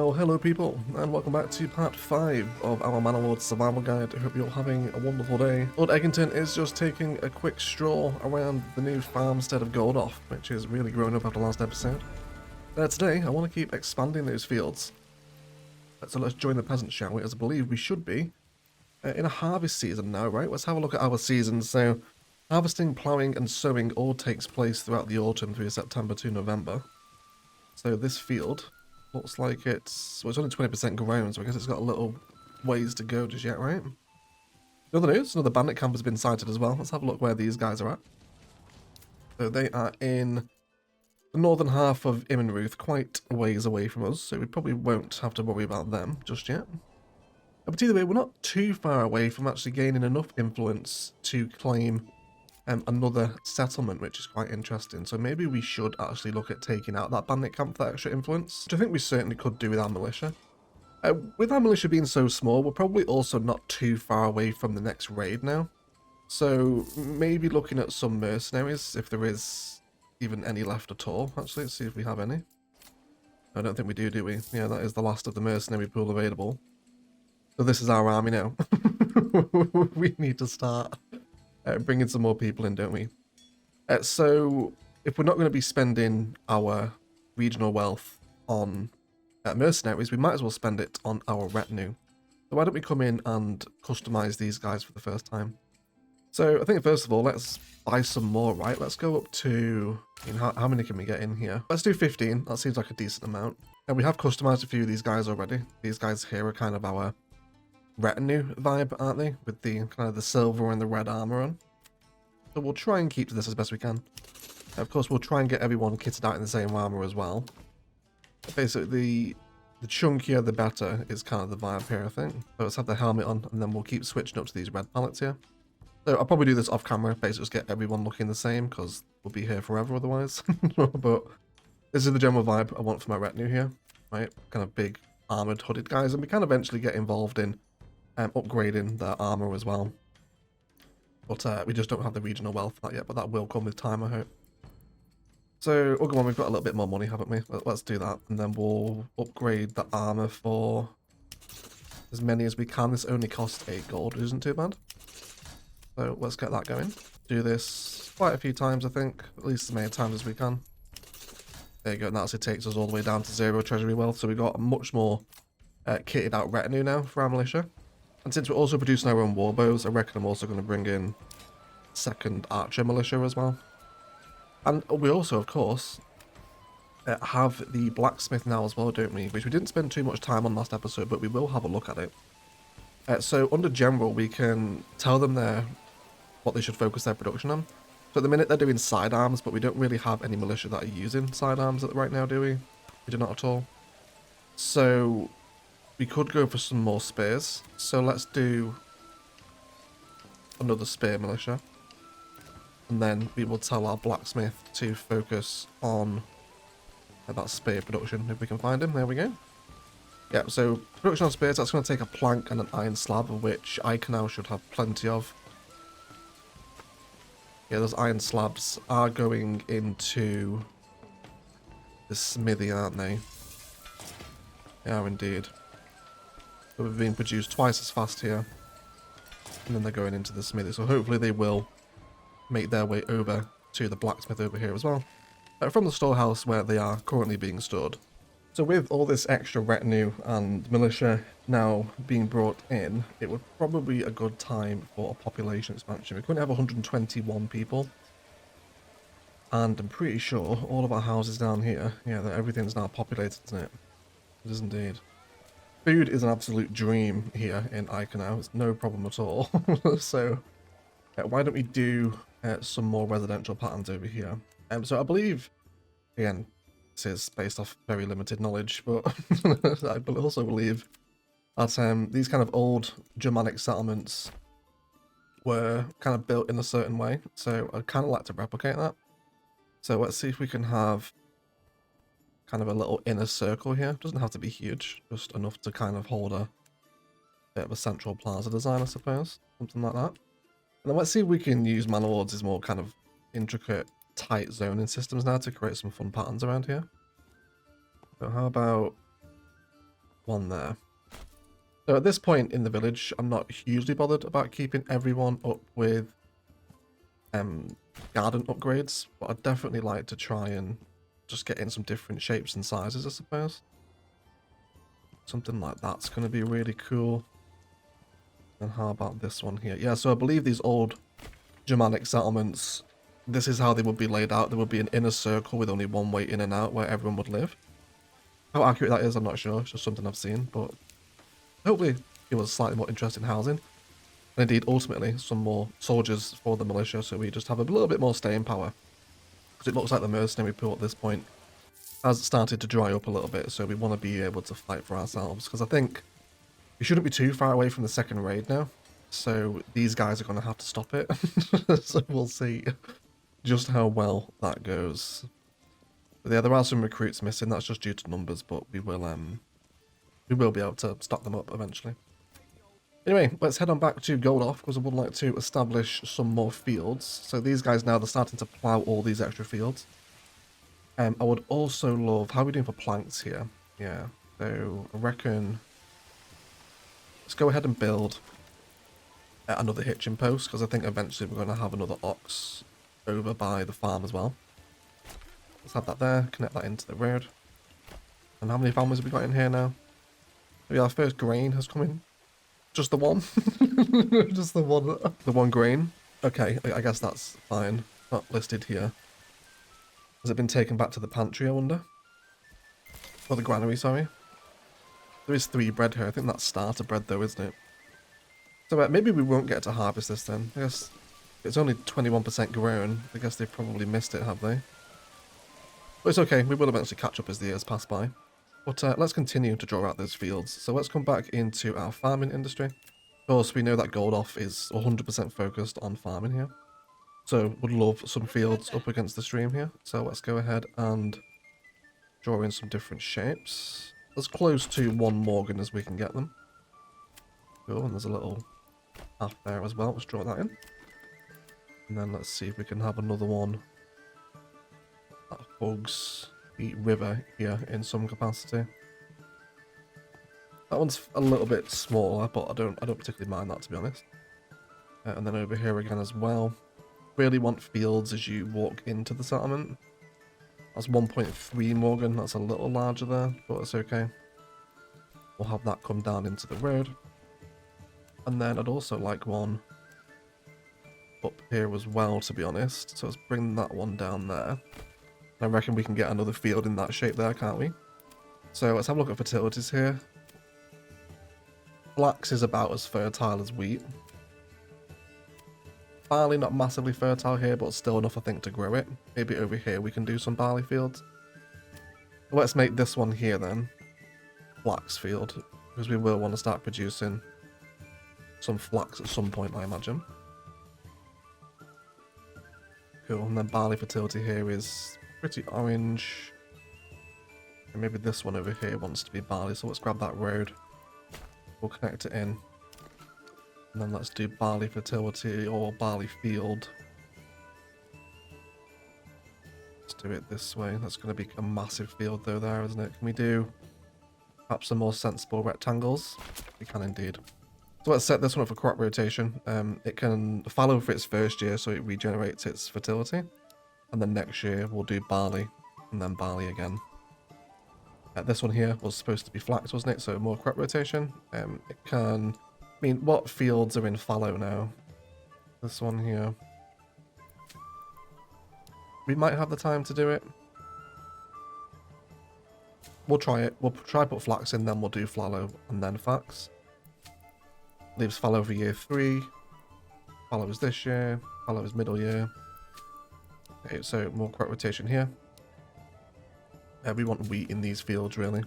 Well, hello people, and welcome back to part 5 of our Manor Lords Survival Guide. I hope you're having a wonderful day. Lord Eggington is just taking a quick stroll around the new farmstead of Goldoff, which is really grown up after last episode. Today, I want to keep expanding those fields. So let's join the peasants, shall we? As I believe we should be in a harvest season now, right? Let's have a look at our seasons. So, harvesting, ploughing, and sowing all takes place throughout the autumn through September to November. So this field looks like it's only 20% grown, so I guess it's got a little ways to go just yet, right? In other news, another bandit camp has been sighted as well. Let's have a look where these guys are at. So they are in the northern half of Immenruth, quite a ways away from us, so we probably won't have to worry about them just yet. But either way, we're not too far away from actually gaining enough influence to claim another settlement, which is quite interesting. So maybe we should actually look at taking out that bandit camp for that extra influence, which I think we certainly could do with our militia. With our militia being so small, we're probably also not too far away from the next raid now. So maybe looking at some mercenaries, if there is even any left at all. Actually, let's see if we have any. I don't think we do we? Yeah, that is the last of the mercenary pool available. So this is our army now. We need to start bringing some more people in, don't we? So if we're not going to be spending our regional wealth on mercenaries, we might as well spend it on our retinue. So why don't we come in and customize these guys for the first time? So I think first of all, let's buy some more, right? Let's go up to, how many can we get in here? Let's do 15. That seems like a decent amount. And we have customized a few of these guys already. These guys here are kind of our retinue vibe, aren't they? With the kind of the silver and the red armor on. So we'll try and keep to this as best we can. Of course, we'll try and get everyone kitted out in the same armor as well. But basically, the chunkier the better is kind of the vibe here, I think. So let's have the helmet on, and then we'll keep switching up to these red palettes here. So I'll probably do this off camera, basically just get everyone looking the same, because we'll be here forever otherwise. But this is the general vibe I want for my retinue here, right? Kind of big armored hooded guys, and we can eventually get involved in upgrading their armor as well. But we just don't have the regional wealth for that yet, but that will come with time, I hope. So, oh, come on, we've got a little bit more money, haven't we? Let's do that, and then we'll upgrade the armor for as many as we can. This only costs 8 gold, which isn't too bad. So let's get that going. Do this quite a few times, I think, at least as many times as we can. There you go, and that actually takes us all the way down to 0 treasury wealth, so we've got a much more kitted out retinue now for our militia. And since we're also producing our own warbows, I reckon I'm also going to bring in second archer militia as well. And we also, of course, have the blacksmith now as well, don't we? Which we didn't spend too much time on last episode, but we will have a look at it. So under general, we can tell them what they should focus their production on. So at the minute they're doing sidearms, but we don't really have any militia that are using sidearms right now, do we? We do not at all. So we could go for some more spears. So let's do another spear militia. And then we will tell our blacksmith to focus on that spear production if we can find him. There we go. Yeah, so production on spears, that's going to take a plank and an iron slab, of which I now should have plenty of. Yeah, those iron slabs are going into the smithy, aren't they? They are indeed. So they're being produced twice as fast here. And then they're going into the smithy. So hopefully they will make their way over to the blacksmith over here as well. From the storehouse where they are currently being stored. So with all this extra retinue and militia now being brought in, it would probably be a good time for a population expansion. We currently have 121 people. And I'm pretty sure all of our houses down here, yeah, that everything's now populated, isn't it? It is indeed. Food is an absolute dream here in Iconau. It's no problem at all. So why don't we do some more residential patterns over here? So I believe, again, this is based off very limited knowledge, but I also believe that these kind of old Germanic settlements were kind of built in a certain way. So I'd kind of like to replicate that. So let's see if we can have kind of a little inner circle here. Doesn't have to be huge, just enough to kind of hold a bit of a central plaza design, I suppose. Something like that. And then let's see if we can use Manor Lords' more kind of intricate, tight zoning systems now to create some fun patterns around here. So how about one there. So at this point in the village, I'm not hugely bothered about keeping everyone up with garden upgrades, but I'd definitely like to try and just get in some different shapes and sizes, I suppose. Something like that's going to be really cool. And how about this one here? Yeah, so I believe these old Germanic settlements, this is how they would be laid out. There would be an inner circle with only one way in and out where everyone would live. How accurate that is, I'm not sure. It's just something I've seen, but hopefully it was slightly more interesting housing. And indeed, ultimately, some more soldiers for the militia, so we just have a little bit more staying power. Because it looks like the mercenary pool at this point has started to dry up a little bit, so we want to be able to fight for ourselves. Because I think we shouldn't be too far away from the second raid now, so these guys are going to have to stop it. So we'll see just how well that goes. But yeah, there are some recruits missing. That's just due to numbers, but we will be able to stock them up eventually. Anyway, let's head on back to Gold Off, because I would like to establish some more fields. So these guys now, they're starting to plough all these extra fields. I would also love... How are we doing for planks here? Yeah, so I reckon... Let's go ahead and build another hitching post, because I think eventually we're going to have another ox over by the farm as well. Let's have that there, connect that into the road. And how many families have we got in here now? Maybe our first grain has come in. Just the one? Just the one grain? Okay, I guess that's fine. Not listed here. Has it been taken back to the pantry, I wonder? Or the granary, sorry. There is 3 bread here. I think that's starter bread though, isn't it? So maybe we won't get to harvest this then. I guess it's only 21% grown. I guess they've probably missed it, have they? But it's okay. We will eventually catch up as the years pass by. But let's continue to draw out those fields. So let's come back into our farming industry. Of course, we know that Gold Off is 100% focused on farming here. So would love some fields up against the stream here. So let's go ahead and draw in some different shapes. As close to 1 Morgan as we can get them. Cool, and there's a little path there as well. Let's draw that in. And then let's see if we can have another one that hugs the river here in some capacity. That one's a little bit smaller, but I don't particularly mind that, to be honest. And then over here again as well. Really want fields as you walk into the settlement. That's 1.3 Morgan. That's a little larger there, but it's okay. We'll have that come down into the road. And then I'd also like one up here as well, to be honest. So let's bring that one down there. I reckon we can get another field in that shape there, can't we? So let's have a look at fertilities here. Flax is about as fertile as wheat. Barley not massively fertile here, but still enough, I think, to grow it. Maybe over here we can do some barley fields. Let's make this one here then. Flax field. Because we will want to start producing some flax at some point, I imagine. Cool, and then barley fertility here is pretty orange. And maybe this one over here wants to be barley, so let's grab that road. We'll connect it in. And then let's do barley fertility or barley field. Let's do it this way. That's going to be a massive field though there, isn't it? Can we do perhaps some more sensible rectangles? We can indeed. So let's set this one up for crop rotation. It can fallow for its first year, so it regenerates its fertility. And then next year we'll do barley, and then barley again. This one here was supposed to be flax, wasn't it? So more crop rotation. It can... I mean, what fields are in fallow now? This one here. We might have the time to do it. We'll try it. We'll try put flax in, then we'll do fallow, and then flax. Leaves fallow for year 3. Fallow is this year. Fallow is middle year. Okay, so more crop rotation here. We want wheat in these fields, really.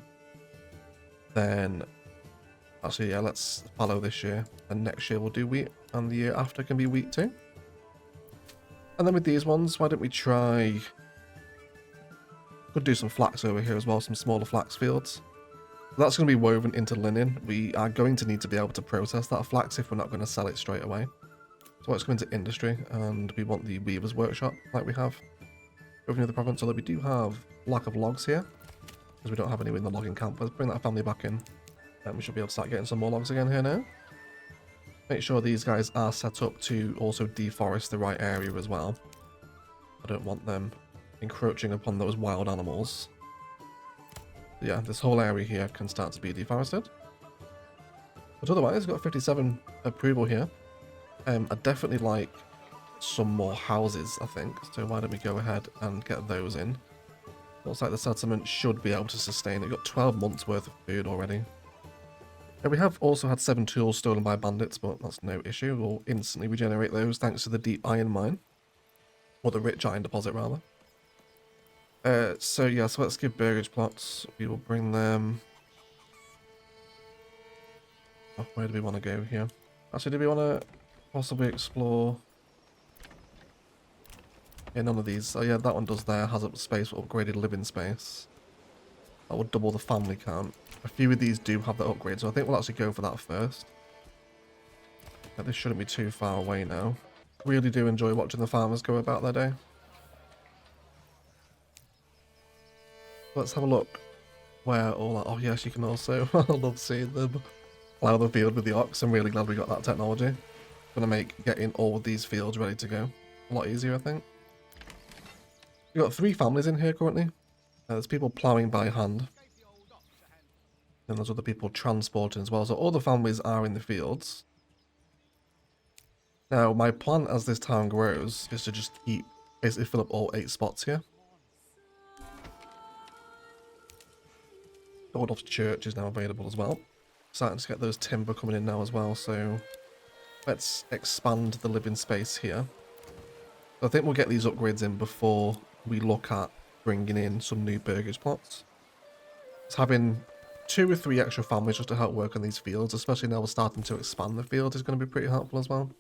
Then... Actually, yeah, let's fallow this year. And next year we'll do wheat. And the year after can be wheat too. And then with these ones, why don't we try... Could do some flax over here as well, some smaller flax fields. That's going to be woven into linen. We are going to need to be able to process that flax if we're not going to sell it straight away. So let's go into industry, and we want the weaver's workshop like we have over near the province, although we do have lack of logs here, because we don't have any in the logging camp. Let's bring that family back in. And we should be able to start getting some more logs again here now. Make sure these guys are set up to also deforest the right area as well. I don't want them encroaching upon those wild animals. Yeah, this whole area here can start to be deforested. But otherwise, got 57 approval here. I definitely like some more houses, I think. So why don't we go ahead and get those in. Looks like the settlement should be able to sustain it. Got 12 months worth of food already. And we have also had 7 tools stolen by bandits, but that's no issue. We'll instantly regenerate those thanks to the deep iron mine. Or the rich iron deposit, rather. So yeah, so let's give burgage plots. We will bring them... Oh, where do we want to go here? Actually, do we want to possibly explore... Yeah, none of these. Oh yeah, that one does there. Has up space for upgraded living space. That would double the family count. A few of these do have that upgrade, so I think we'll actually go for that first. Yeah, this shouldn't be too far away now. Really do enjoy watching the farmers go about their day. Let's have a look where all that... Oh yes, you can also... I love seeing them plough the field with the ox. I'm really glad we got that technology. Gonna make getting all of these fields ready to go a lot easier, I think. We've got 3 families in here currently. There's people ploughing by hand. And there's other people transporting as well. So all the families are in the fields. Now, my plan as this town grows is to just keep... basically fill up all 8 spots here. Old Church is now available as well. Starting to get those timber coming in now as well, so let's expand the living space here. So I think we'll get these upgrades in before we look at bringing in some new burgage plots. It's having 2 or 3 extra families just to help work on these fields, especially now we're starting to expand the field, is going to be pretty helpful as well.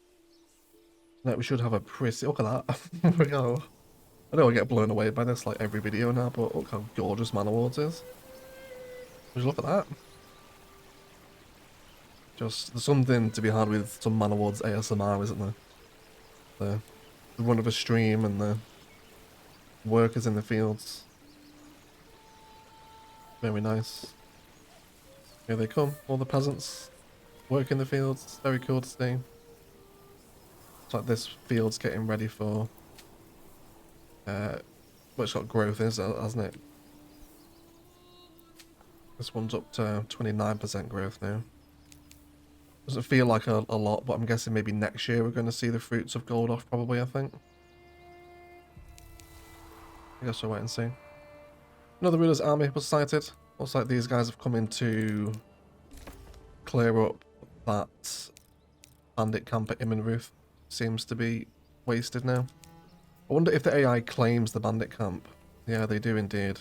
Now we should have a pretty... Look at that. I know I get blown away by this like every video now, but look how gorgeous Manor Lords is. Just look at that. Just, there's something to be had with some Manor Lords ASMR, isn't there? The run of a stream and the workers in the fields. Very nice. Here they come, all the peasants work in the fields. It's very cool to see. It's like this field's getting ready for... well, it's got growth, hasn't it? This one's up to 29% growth now. Doesn't feel like a lot, but I'm guessing maybe next year we're going to see the fruits of gold off, probably, I think. I guess we'll wait and see. Another ruler's army was sighted. Looks like these guys have come in to clear up that bandit camp at Immenruth. Seems to be wasted now. I wonder if the AI claims the bandit camp. Yeah, they do indeed.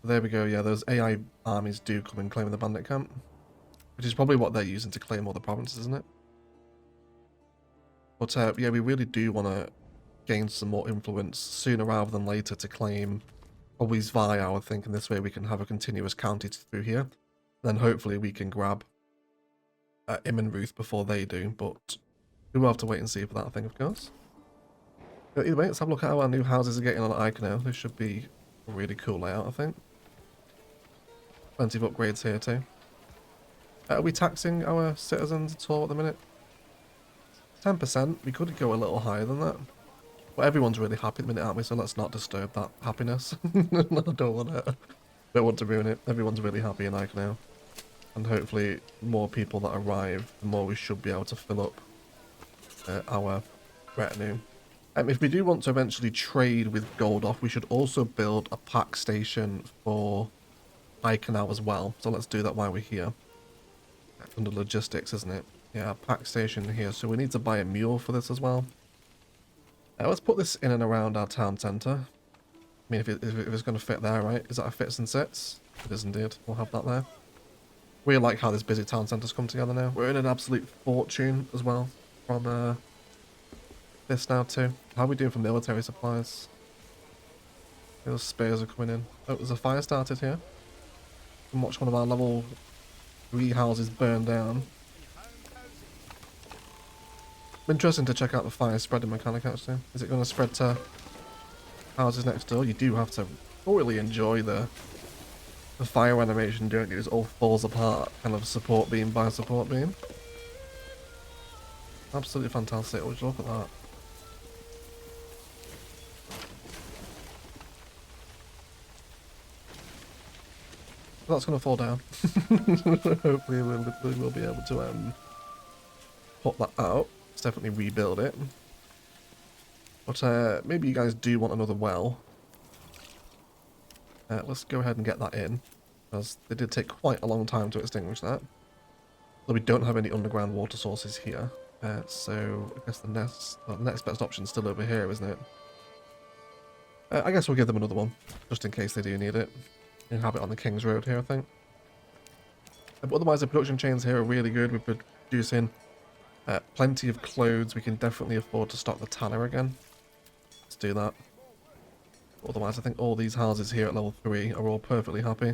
There we go, yeah, those AI armies do come and claim the bandit camp. Which is probably what they're using to claim all the provinces, isn't it? But yeah, we really do want to gain some more influence sooner rather than later to claim probably Zvai, I would think, and this way we can have a continuous county through here. Then hopefully we can grab Immenruth before they do, but we will have to wait and see for that thing, of course. But either way, let's have a look at how our new houses are getting on at Iconel. This should be a really cool layout, I think. Plenty of upgrades here too. Are we taxing our citizens at all at the minute? 10%. We could go a little higher than that. But everyone's really happy at the minute, aren't we? So let's not disturb that happiness. I don't want to ruin it. Everyone's really happy in Iconel. And hopefully more people that arrive, the more we should be able to fill up our retinue. If we do want to eventually trade with gold off, we should also build a pack station for Iconel as well. So let's do that while we're here. Under logistics, isn't it? Yeah, pack station here. So we need to buy a mule for this as well. Let's put this in and around our town centre. I mean, if it's going to fit there, right? Is that a fits and sits? It is indeed. We'll have that there. We like how this busy town centre's come together now. We're in an absolute fortune as well from this now too. How are we doing for military supplies? Those spears are coming in. Oh, there's a fire started here. And watch one of our level 3 houses burn down. Interesting to check out the fire spreading mechanic actually. Is it going to spread to houses next door? You do have to really enjoy the the fire animation, don't you? It all falls apart, kind of support beam by support beam. Absolutely fantastic. Would you look at that? That's going to fall down. Hopefully we'll be able to put that out. Let's definitely rebuild it. But maybe you guys do want another well. Let's go ahead and get that in, because they did take quite a long time to extinguish that. Though we don't have any underground water sources here. So I guess the next best option is still over here, isn't it? I guess we'll give them another one, just in case they do need it. You can have it on the King's Road here, I think. But otherwise, the production chains here are really good. We're producing plenty of clothes. We can definitely afford to stock the tanner again. Let's do that. Otherwise, I think all these houses here at level 3 are all perfectly happy.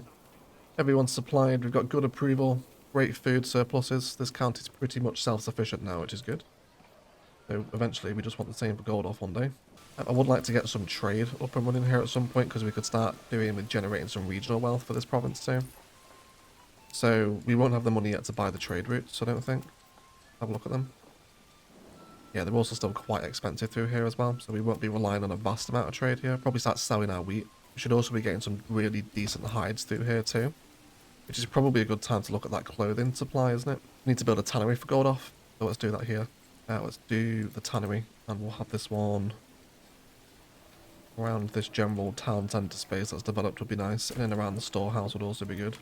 Everyone's supplied. We've got good approval. Great food surpluses. This county's pretty much self-sufficient now, which is good. So eventually, we just want the same for gold off one day. I would like to get some trade up and running here at some point, because we could start doing with generating some regional wealth for this province too. So we won't have the money yet to buy the trade routes, I don't think. Have a look at them. Yeah, they're also still quite expensive through here as well, so we won't be relying on a vast amount of trade here. Probably start selling our wheat. We should also be getting some really decent hides through here too, which is probably a good time to look at that clothing supply, isn't it? We need to build a tannery for gold off, so let's do that here. Let's do the tannery, and we'll have this one around this general town centre space that's developed would be nice, and then around the storehouse would also be good.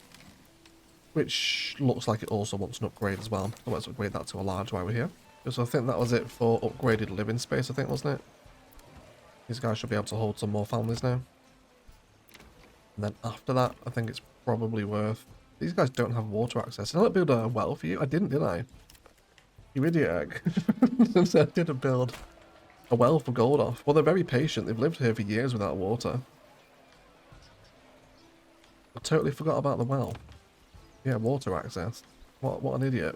Which looks like it also wants an upgrade as well, so let's upgrade that to a large while we're here. So I think that was it for upgraded living space, I think, wasn't it? These guys should be able to hold some more families now. And then after that, I think it's probably worth... These guys don't have water access. Did I not build a well for you? I didn't, did I? You idiot. I didn't build a well for gold off. Well, they're very patient. They've lived here for years without water. I totally forgot about the well. Yeah, water access. What an idiot.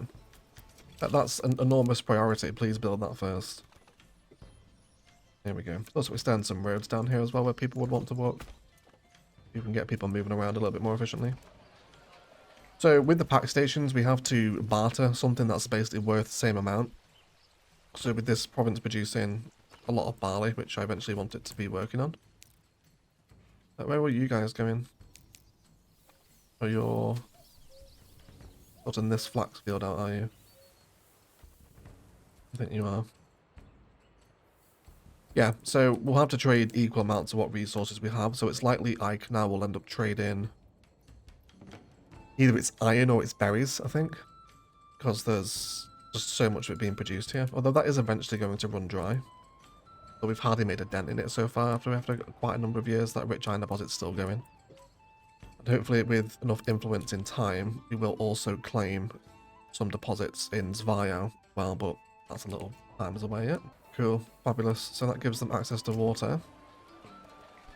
That's an enormous priority. Please build that first. Here we go. Also extend some roads down here as well where people would want to walk. You can get people moving around a little bit more efficiently. So with the pack stations, we have to barter something that's basically worth the same amount. So with this province producing a lot of barley, which I eventually want it to be working on. Where were you guys going? Oh, you're not in this flax field out, are you? I think you are. Yeah, so we'll have to trade equal amounts of what resources we have. So it's likely Ike now will end up trading either it's iron or it's berries, I think. Because there's just so much of it being produced here. Although that is eventually going to run dry. But we've hardly made a dent in it so far after quite a number of years. That rich iron deposit's still going. And hopefully with enough influence in time, we will also claim some deposits in Zvaya. Well, but that's a little times away yet. Cool, fabulous. So that gives them access to water.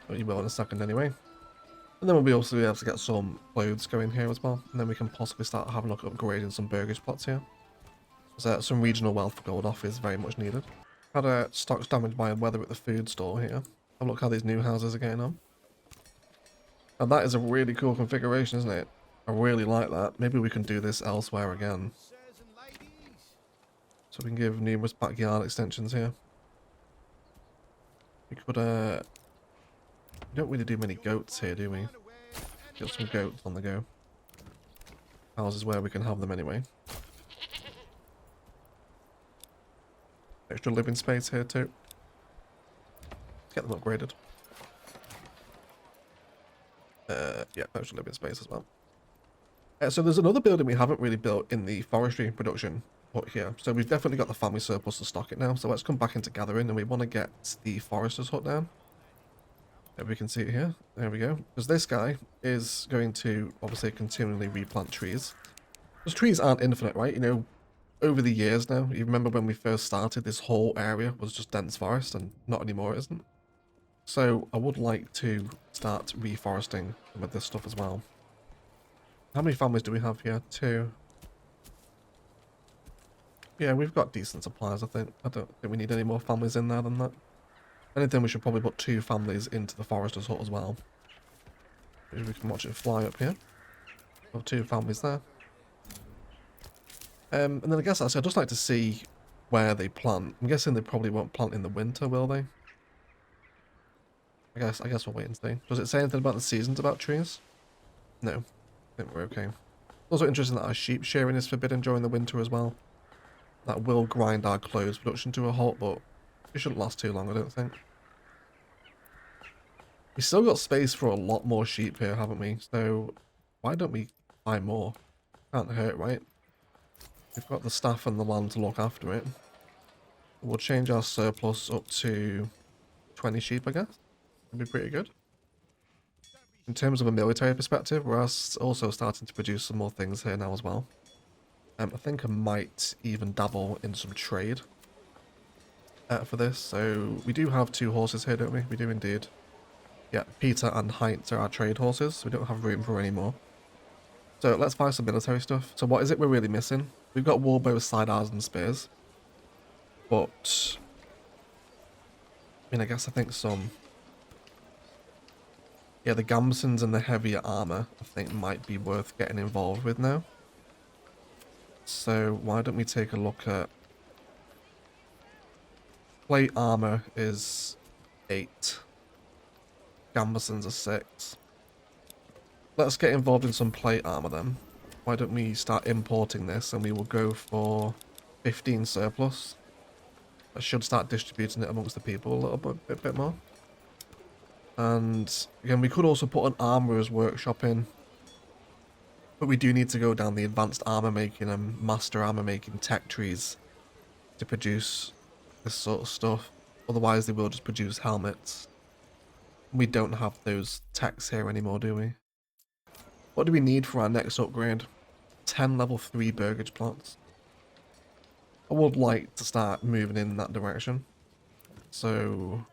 But you will in a second anyway. And then we'll be also able to get some clothes going here as well. And then we can possibly start having a look at upgrading some burgage plots here. So some regional wealth for gold off is very much needed. Had stocks damaged by weather at the food store here. Have a look how these new houses are getting on. And that is a really cool configuration, isn't it? I really like that. Maybe we can do this elsewhere again. So we can give numerous backyard extensions here. We could, we don't really do many goats here, do we? Got some goats on the go. Houses where we can have them anyway. Extra living space here too. Let's get them upgraded. Yeah, extra living space as well. So there's another building we haven't really built in the forestry production put here. So we've definitely got the family surplus to stock it now. So let's come back into gathering, and we want to get the forester's hut down. If we can see it here. There we go. Because this guy is going to obviously continually replant trees. Because trees aren't infinite, right? You know, over the years now, you remember when we first started, this whole area was just dense forest, and not anymore, it isn't. So I would like to start reforesting with this stuff as well. How many families do we have here? 2. Yeah, we've got decent supplies, I think. I don't think we need any more families in there than that. Anything, we should probably put 2 families into the forester's hut as well. Maybe we can watch it fly up here. Got 2 families there. And then I guess I'd just like to see where they plant. I'm guessing they probably won't plant in the winter, will they? I guess we'll wait and see. Does it say anything about the seasons about trees? No. I think we're okay. Also interesting that our sheep shearing is forbidden during the winter as well. That will grind our clothes production to a halt, but it shouldn't last too long, I don't think. We still got space for a lot more sheep here, haven't we? So why don't we buy more? Can't hurt, right? We've got the staff and the land to look after it. We'll change our surplus up to 20 sheep, I guess. That'd be pretty good. In terms of a military perspective, we're also starting to produce some more things here now as well. I think I might even dabble in some trade for this. So we do have 2 horses here, don't we? We do indeed. Yeah, Peter and Heinz are our trade horses. We don't have room for any more. So let's buy some military stuff. So what is it we're really missing? We've got warbows, side arms, and spears. But I mean, I guess I think some... Yeah, the gambesons and the heavier armor, I think, might be worth getting involved with now. So why don't we take a look at... Plate armor is 8. Gambesons are 6. Let's get involved in some plate armor then. Why don't we start importing this and we will go for 15 surplus. I should start distributing it amongst the people a little bit more. And again, we could also put an armorer's workshop in. But we do need to go down the advanced armor making and master armor making tech trees to produce this sort of stuff. Otherwise they will just produce helmets. We don't have those techs here anymore, do we? What do we need for our next upgrade? 10 level 3 burgage plants. I would like to start moving in that direction. So,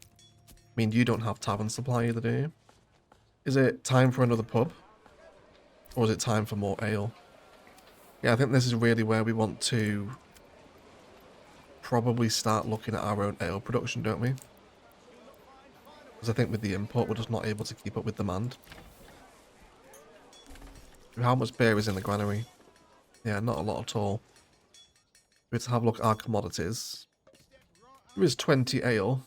I mean, you don't have tavern supply either, do you? Is it time for another pub? Or is it time for more ale? Yeah, I think this is really where we want to probably start looking at our own ale production, don't we? Because I think with the import, we're just not able to keep up with demand. How much beer is in the granary? Yeah, not a lot at all. Let's have a look at our commodities. There is 20 ale.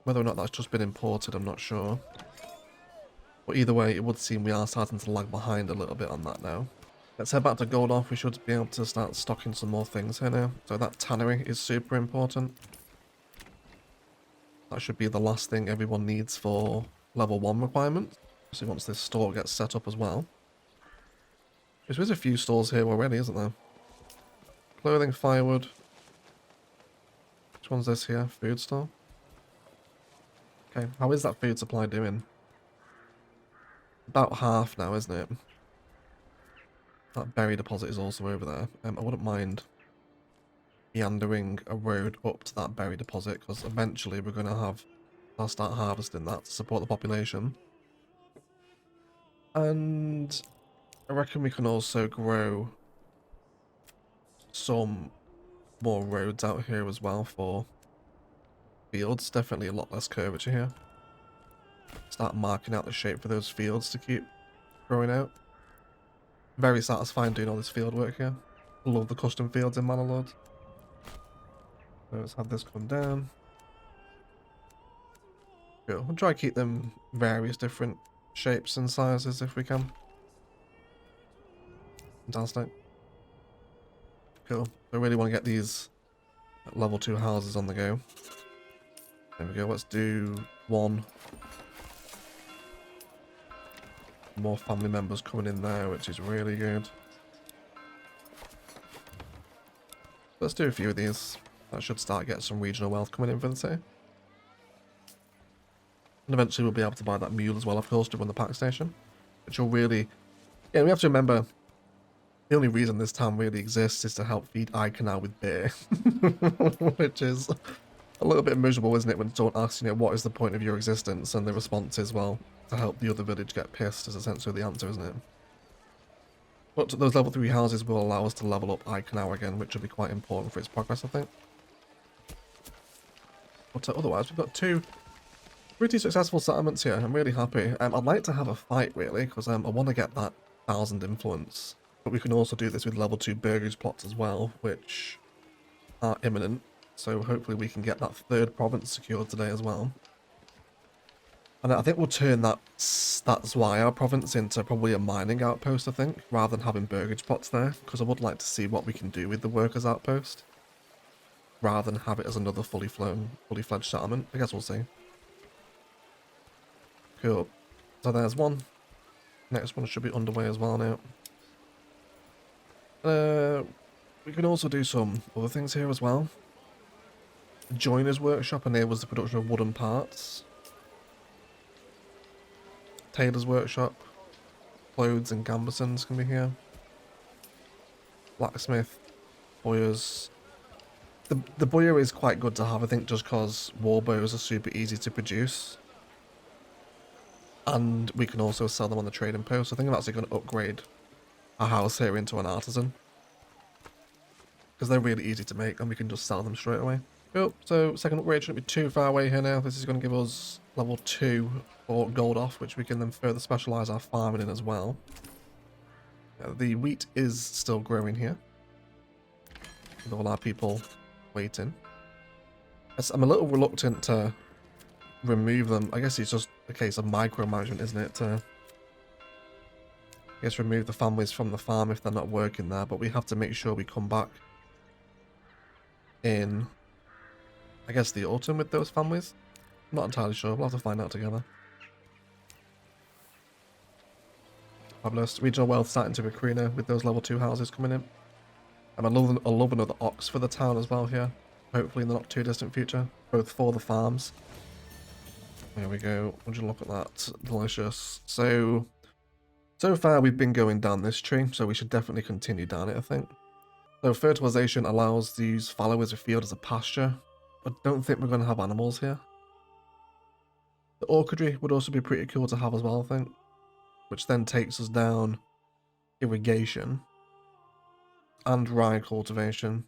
Whether or not that's just been imported, I'm not sure. But either way, it would seem we are starting to lag behind a little bit on that now. Let's head back to Gold Off. We should be able to start stocking some more things here now. So that tannery is super important. That should be the last thing everyone needs for level 1 requirements. So once this store gets set up as well. There's a few stores here already, isn't there? Clothing, firewood. Which one's this here? Food store? Okay, how is that food supply doing? About half now, isn't it? That berry deposit is also over there. I wouldn't mind meandering a road up to that berry deposit, because eventually we're going to have... I'll start harvesting that to support the population. And I reckon we can also grow some more roads out here as well for fields. Definitely a lot less curvature here. Start marking out the shape for those fields to keep growing out. Very satisfying doing all this field work here. Love the custom fields in Manor Lords. So let's have this come down. Cool. We'll try to keep them various different shapes and sizes if we can. Fantastic. Cool. I really want to get these level 2 houses on the go. There we go. Let's do 1. More family members coming in there, which is really good. Let's do a few of these. That should start getting some regional wealth coming in for the city. And eventually we'll be able to buy that mule as well, of course, to run the pack station. Which will really... Yeah, we have to remember, the only reason this town really exists is to help feed Icanal with beer. Which is a little bit miserable, isn't it, when someone asks, you know, what is the point of your existence? And the response is, well, to help the other village get pissed is essentially the answer, isn't it? But those level 3 houses will allow us to level up Icanal again, which will be quite important for its progress, I think. But otherwise, we've got 2 Pretty successful settlements here. I'm really happy. I'd like to have a fight, really, because I want to get that 1,000 influence. But we can also do this with level 2 burgage plots as well, which are imminent. So hopefully we can get that 3rd province secured today as well. And I think we'll turn that Zweier province into probably a mining outpost, I think, rather than having burgage plots there, because I would like to see what we can do with the workers outpost, rather than have it as another fully fledged settlement. I guess we'll see. Cool. So there's one. Next one should be underway as well now. We can also do some other things here as well. Joiner's workshop enables the production of wooden parts. Tailor's workshop. Clothes and gambesons can be here. Blacksmith. Bowyers. The bowyer is quite good to have, I think, just because war bows are super easy to produce. And we can also sell them on the trading post. I think I'm actually going to upgrade our house here into an artisan, because they're really easy to make and we can just sell them straight away. Cool, so second upgrade shouldn't be too far away here now. This is going to give us level 2 for gold off, which we can then further specialise our farming in as well. The wheat is still growing here, with all our people waiting. I'm a little reluctant to remove them. I guess it's just a case of micromanagement, isn't it? To, I guess, remove the families from the farm if they're not working there, but we have to make sure we come back in, I guess, the autumn with those families. I'm not entirely sure. We'll have to find out together. Fabulous. Regional wealth starting to accrue now with those level 2 houses coming in. And I love another ox for the town as well here. Hopefully in the not too distant future. Both for the farms. There we go. Would you look at that? Delicious. So far we've been going down this tree, so we should definitely continue down it, I think. So fertilization allows to use fallow as a field as a pasture. I don't think we're going to have animals here. The orchardry would also be pretty cool to have as well, I think. Which then takes us down irrigation and rye cultivation.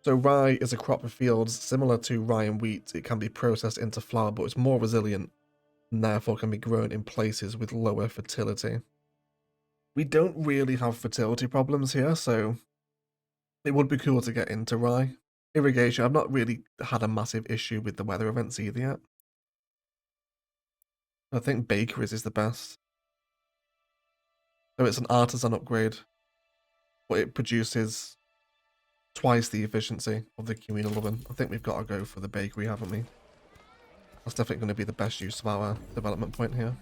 So rye is a crop of fields similar to rye and wheat. It can be processed into flour, but it's more resilient and therefore can be grown in places with lower fertility. We don't really have fertility problems here, so it would be cool to get into rye. Irrigation, I've not really had a massive issue with the weather events either yet. I think bakeries is the best. So it's an artisan upgrade, but it produces twice the efficiency of the communal oven. I think we've got to go for the bakery, haven't we? That's definitely going to be the best use of our development point here.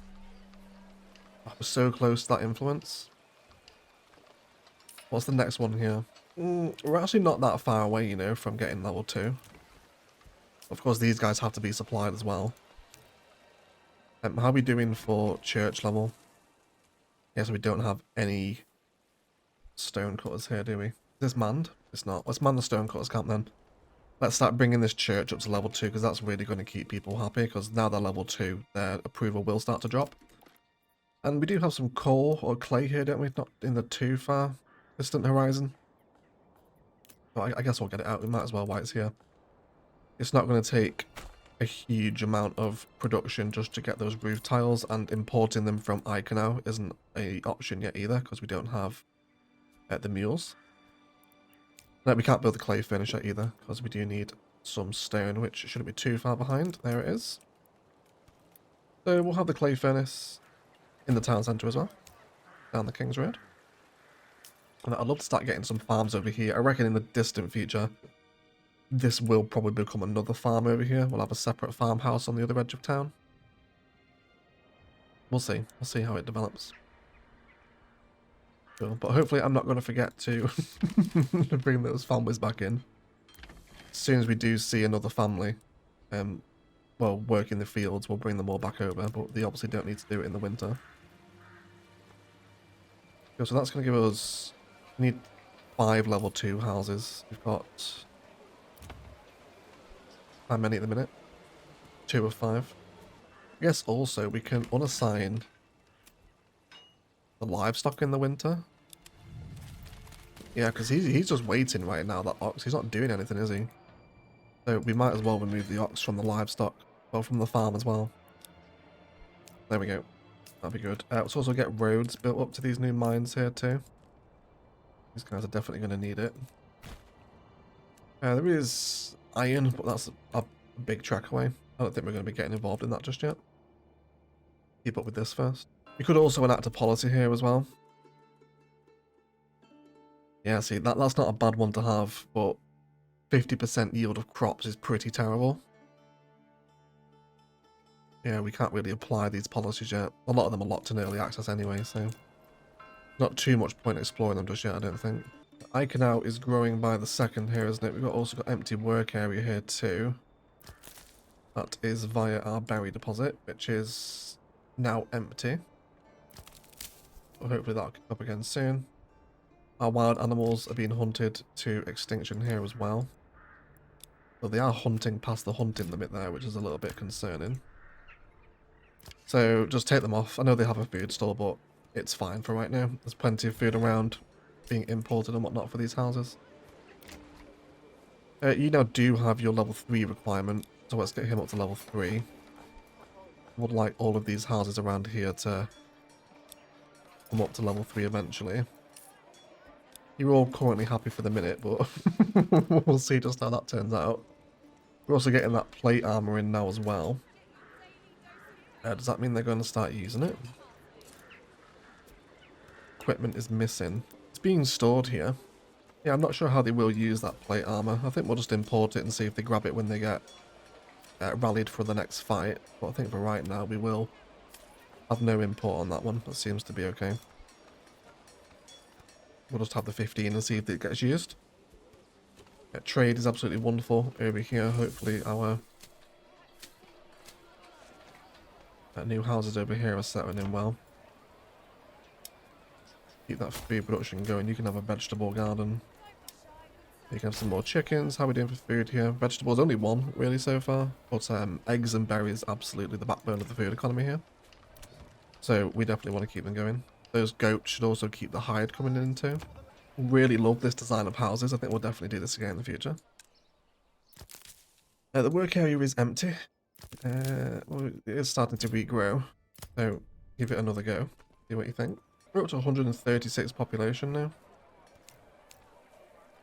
Oh, we're so close to that influence. What's the next one here? We're actually not that far away, you know, from getting level 2. Of course, these guys have to be supplied as well. How are we doing for church level? Yes, we don't have any stone cutters here, do we? Is this manned? It's not. Let's man the stone cutters camp then. Let's start bringing this church up to level 2, because that's really going to keep people happy, because now they're level 2, their approval will start to drop. And we do have some coal or clay here, don't we? Not in the too far distant horizon. But I guess we'll get it out. We might as well while it's here. It's not going to take a huge amount of production just to get those roof tiles, and importing them from Iconau isn't an option yet either, because we don't have the mules. No, we can't build the clay furniture either, because we do need some stone, which shouldn't be too far behind. There it is. So we'll have the clay furnace in the town centre as well, down the King's Road. And I'd love to start getting some farms over here. I reckon in the distant future, this will probably become another farm over here. We'll have a separate farmhouse on the other edge of town. We'll see. We'll see how it develops. Cool. But hopefully I'm not going to forget to bring those families back in. As soon as we do see another family, well, work in the fields, we'll bring them all back over. But they obviously don't need to do it in the winter. Cool, so that's going to give us... We need 5 level 2 houses. We've got... How many at the minute? 2 of 5. I guess also we can unassign the livestock in the winter. Yeah, because he's just waiting right now, that ox. He's not doing anything, is he? So we might as well remove the ox from the livestock, well, from the farm as well. There we go. That'll be good. Let's also get roads built up to these new mines here too. These guys are definitely going to need it. There is iron, but that's a big trek away. I don't think we're going to be getting involved in that just yet. Keep up with this first. We could also enact a policy here as well. Yeah, see, that's not a bad one to have, but 50% yield of crops is pretty terrible. Yeah, we can't really apply these policies yet. A lot of them are locked in early access anyway, so not too much point exploring them just yet, I don't think. Iconau is growing by the second here, isn't it? We've also got empty work area here too. That is via our berry deposit, which is now empty. Well, hopefully that'll kick up again soon. Our wild animals are being hunted to extinction here as well. Well, they are hunting past the hunting limit there, which is a little bit concerning. So just take them off. I know they have a food store, but it's fine for right now. There's plenty of food around being imported and whatnot for these houses. You now do have your level 3 requirement, so let's get him up to level 3. Would like all of these houses around here to come up to level 3 eventually. You're all currently happy for the minute, but we'll see just how that turns out. We're also getting that plate armor in now as well. Does that mean they're going to start using it? Equipment is missing. It's being stored here. Yeah, I'm not sure how they will use that plate armor. I think we'll just import it and see if they grab it when they get rallied for the next fight. But I think for right now we will have no import on that one. That seems to be okay. We'll just have the 15 and see if it gets used. Yeah, trade is absolutely wonderful over here. Hopefully our new houses over here are settling in well. Keep that food production going. You can have a vegetable garden. You can have some more chickens. How are we doing for food here? Vegetables only one really so far, but eggs and berries absolutely the backbone of the food economy here. So we definitely want to keep them going. Those goats should also keep the hide coming in too. Really love this design of houses. I think we'll definitely do this again in the future. The work area is empty. Well, it is starting to regrow, so give it another go. See what you think. We're up to 136 population now.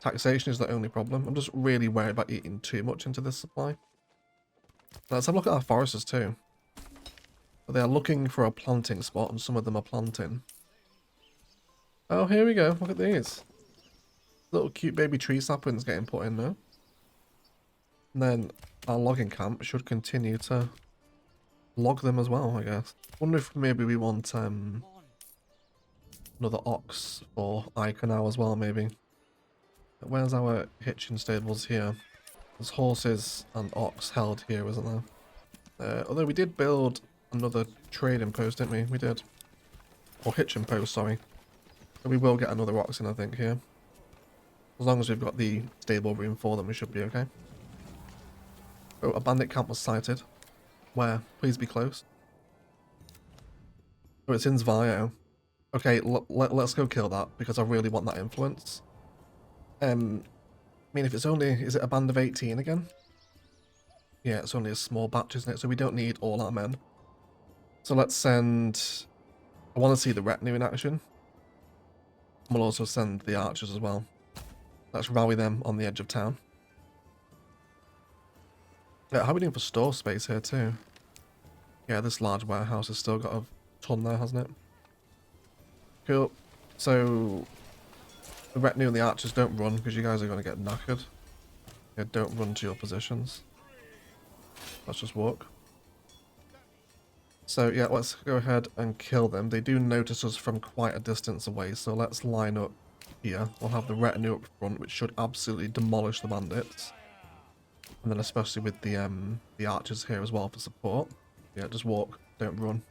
Taxation is the only problem. I'm just really worried about eating too much into this supply. Let's have a look at our foresters too. They are looking for a planting spot, and some of them are planting. Oh, here we go. Look at these. Little cute baby tree saplings getting put in there. And then our logging camp should continue to log them as well, I guess. Wonder if maybe we want another ox for Iconau as well, maybe. Where's our hitching stables here? There's horses and ox held here, isn't there? Although we did build another trading post, didn't we? We did. Or hitching post, sorry. So we will get another ox in, I think, here. As long as we've got the stable room for them, we should be okay. Oh, a bandit camp was sighted. Where? Please be close. Oh, it's in Zvio. Okay, let's go kill that, because I really want that influence. I mean, if it's only... Is it a band of 18 again? Yeah, it's only a small batch, isn't it? So we don't need all our men. So let's send... I want to see the retinue in action. We'll also send the archers as well. Let's rally them on the edge of town. Yeah, how are we doing for store space here too? Yeah, this large warehouse has still got a ton there, hasn't it? Cool. So, the retinue and the archers don't run because you guys are going to get knackered. Yeah, don't run to your positions. Let's just walk. So yeah, let's go ahead and kill them. They do notice us from quite a distance away, so let's line up here. We'll have the retinue up front, which should absolutely demolish the bandits. And then especially with the archers here as well for support. Yeah, just walk, don't run.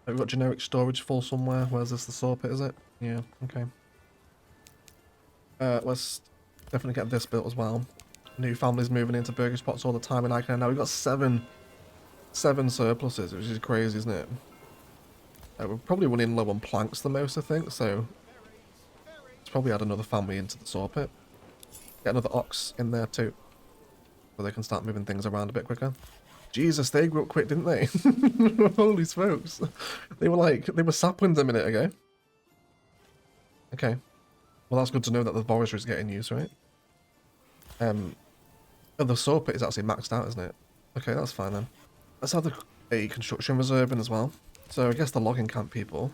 We've got generic storage full somewhere. Where's this? The saw pit, is it? Yeah, okay. Let's definitely get this built as well. New families moving into burger spots all the time, and I can now. We've got seven surpluses, which is crazy, isn't it? We're probably running low on planks the most, I think, so let's probably add another family into the saw pit. Get another ox in there too, so they can start moving things around a bit quicker. Jesus, they grew up quick, didn't they? Holy smokes. They were saplings a minute ago. Okay. Well, that's good to know that the forestry is getting used, right? Oh, the saw pit is actually maxed out, isn't it? Okay, that's fine then. Let's have a construction reserve in as well. So I guess the logging camp people.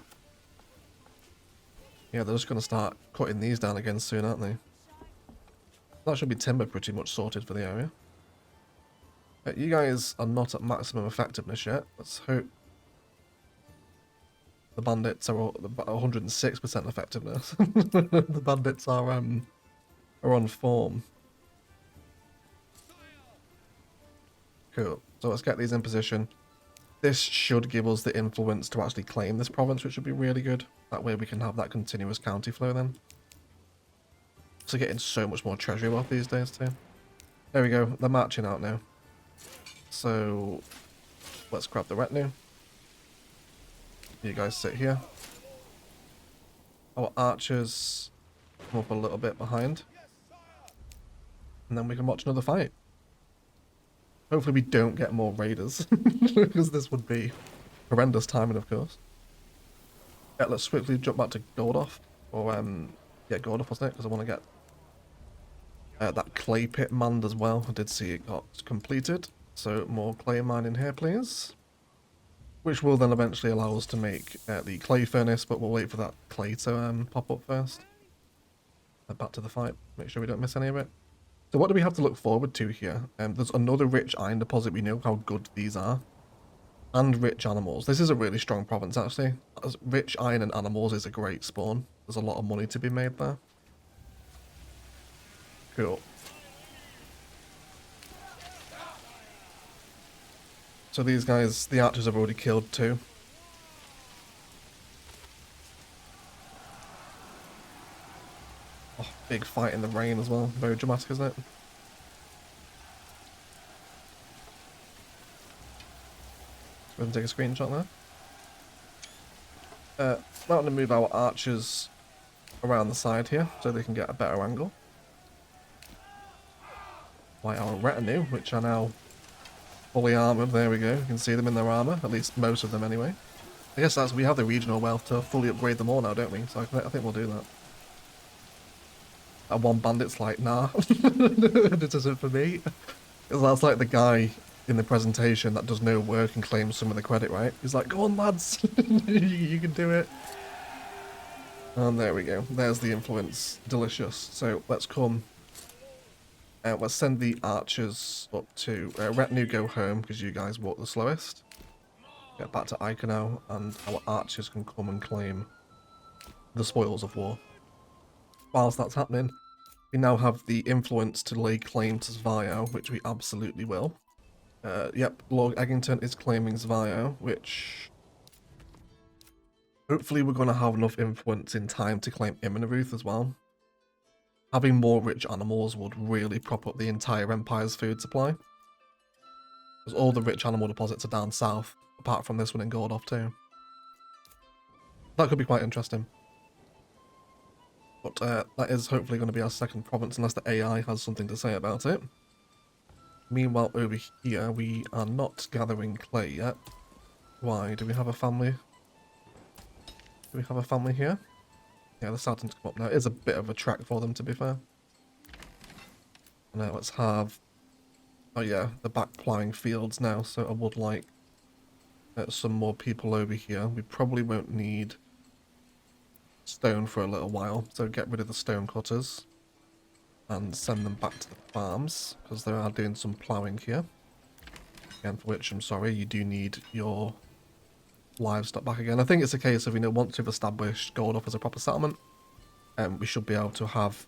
Yeah, they're just going to start cutting these down again soon, aren't they? That should be timber pretty much sorted for the area. You guys are not at maximum effectiveness yet. Let's hope the bandits are at 106% effectiveness. The bandits are on form. Cool. So let's get these in position. This should give us the influence to actually claim this province, which would be really good. That way we can have that continuous county flow then. So getting so much more treasury wealth these days too. There we go. They're marching out now. So let's grab the retinue. You guys sit here. Our archers come up a little bit behind. And then we can watch another fight. Hopefully we don't get more raiders. Because this would be horrendous timing, of course. Yeah, let's quickly jump back to Gordoff. Or, yeah, Gordoff, wasn't it? Because I want to get that clay pit manned as well. I did see it got completed. So more clay mining here, please. Which will then eventually allow us to make the clay furnace, but we'll wait for that clay to pop up first. Back to the fight. Make sure we don't miss any of it. So what do we have to look forward to here? There's another rich iron deposit. We know how good these are. And rich animals. This is a really strong province, actually. As rich iron and animals is a great spawn. There's a lot of money to be made there. Cool. So these guys, the archers have already killed 2. Oh, big fight in the rain as well. Very dramatic, isn't it? Go ahead and take a screenshot there. We're going to move our archers around the side here so they can get a better angle. Like our retinue, which are now fully armoured. There we go. You can see them in their armour, at least most of them anyway. I guess we have the regional wealth to fully upgrade them all now, don't we? So I think we'll do that. That one bandit's like, nah, this isn't for me. Because that's like the guy in the presentation that does no work and claims some of the credit, right? He's like, go on lads, you can do it. And there we go. There's the influence. Delicious. So let's come. Let's send the archers up to retinue, go home because you guys walk the slowest. Get back to Iconau and our archers can come and claim the spoils of war. Whilst that's happening, we now have the influence to lay claim to Zvio, which we absolutely will. Yep, Lord Eggington is claiming Zvio, which hopefully we're going to have enough influence in time to claim Immonaruth as well. Having more rich animals would really prop up the entire Empire's food supply. Because all the rich animal deposits are down south, apart from this one in Gordoff too. That could be quite interesting. But that is hopefully going to be our second province, unless the AI has something to say about it. Meanwhile, over here, we are not gathering clay yet. Why? Do we have a family? Do we have a family here? Yeah, they're starting to come up now. It is a bit of a track for them, to be fair. Now let's have... Oh yeah, the back ploughing fields now, so I would like some more people over here. We probably won't need stone for a little while, so get rid of the stone cutters and send them back to the farms, because they are doing some ploughing here. Again, for which, I'm sorry, you do need your livestock back again. I think it's a case of, you know, once we've established Gordoff as a proper settlement, we should be able to have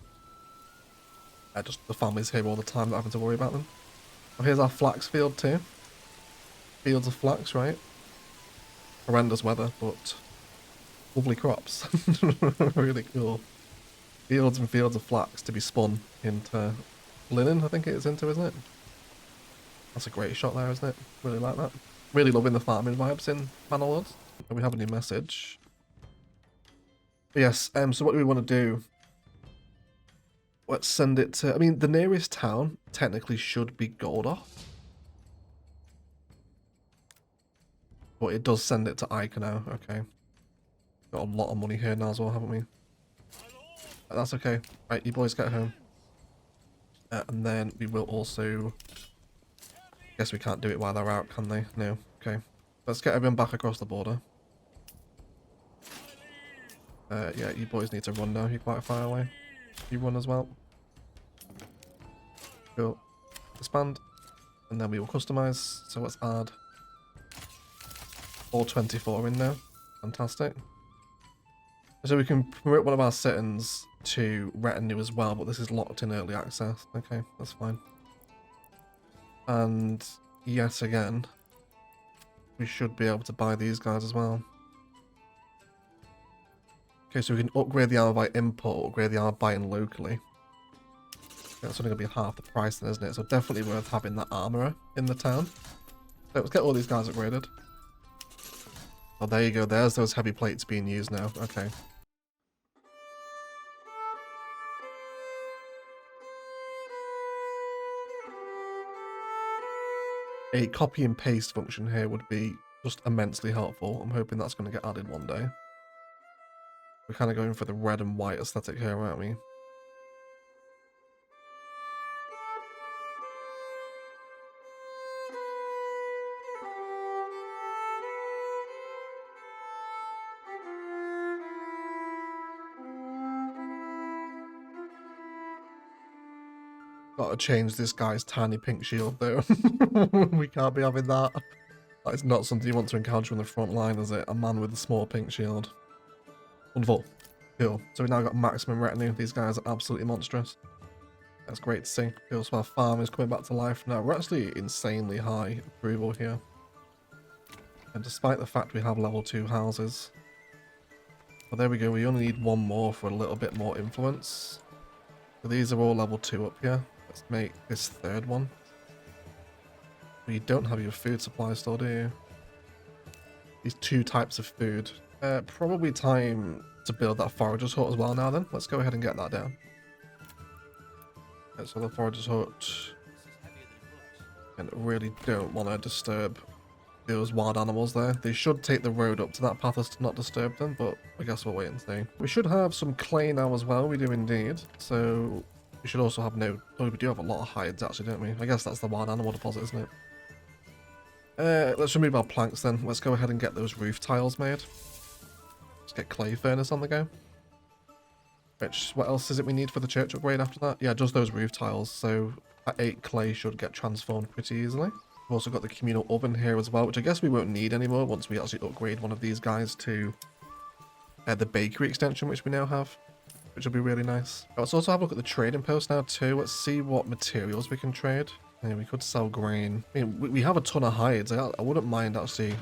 just the families here all the time, not having to worry about them. Oh, here's our flax field too. Fields of flax, right? Horrendous weather, but lovely crops. Really cool. Fields and fields of flax to be spun into linen, I think it is into, isn't it? That's a great shot there, isn't it? Really like that. Really loving the farming vibes in Manor Lords. And we have a new message. But yes, so what do we want to do? Let's send it to... I mean, the nearest town technically should be Gordoff. But it does send it to Icono. Okay. Got a lot of money here now as well, haven't we? But that's okay. Right, you boys get home. And then we will also... Guess we can't do it while they're out, can they? No. Okay. Let's get everyone back across the border. Yeah, you boys need to run now. You're quite far away. You run as well. Cool. Expand. And then we will customize. So let's add all 24 in now. Fantastic. So we can promote one of our settings to Retinue as well, but this is locked in early access. Okay, that's fine. And yet again, we should be able to buy these guys as well. Okay, so we can upgrade the armor by import, upgrade the armor buying locally. That's only going to be half the price then, isn't it? So definitely worth having that armorer in the town. So let's get all these guys upgraded. Oh, there you go. There's those heavy plates being used now. Okay. A copy and paste function here would be just immensely helpful. I'm hoping that's going to get added one day. We're kind of going for the red and white aesthetic here, aren't we? Gotta change this guy's tiny pink shield though. We can't be having that. That is not something you want to encounter on the front line, is it? A man with a small pink shield. Wonderful. Cool. So we've now got maximum retinue. These guys are absolutely monstrous. That's great to see. Cool. So our farm is coming back to life now. We're actually insanely high approval here. And despite the fact we have level 2 houses. Well, there we go. We only need one more for a little bit more influence. So these are all level 2 up here. Let's make this third one. Well, you don't have your food supply still, do you? These 2 types of food. Probably time to build that forager's hut as well now then. Let's go ahead and get that down. Okay, so the forager's hut. And really don't want to disturb those wild animals there. They should take the road up to that path to not disturb them, but I guess we'll wait and see. We should have some clay now as well. We do indeed. So we should also have no... Oh, we do have a lot of hides actually, don't we? I guess that's the wild animal deposit, isn't it? Let's remove our planks then. Let's go ahead and get those roof tiles made. Let's get clay furnace on the go. Which, what else is it we need for the church upgrade after that? Yeah, just those roof tiles. So that 8 clay should get transformed pretty easily. We've also got the communal oven here as well, which I guess we won't need anymore once we actually upgrade one of these guys to the bakery extension, which we now have, which will be really nice. Let's also have a look at the trading post now too. Let's see what materials we can trade. Yeah, we could sell grain. I mean, we have a ton of hides. I wouldn't mind actually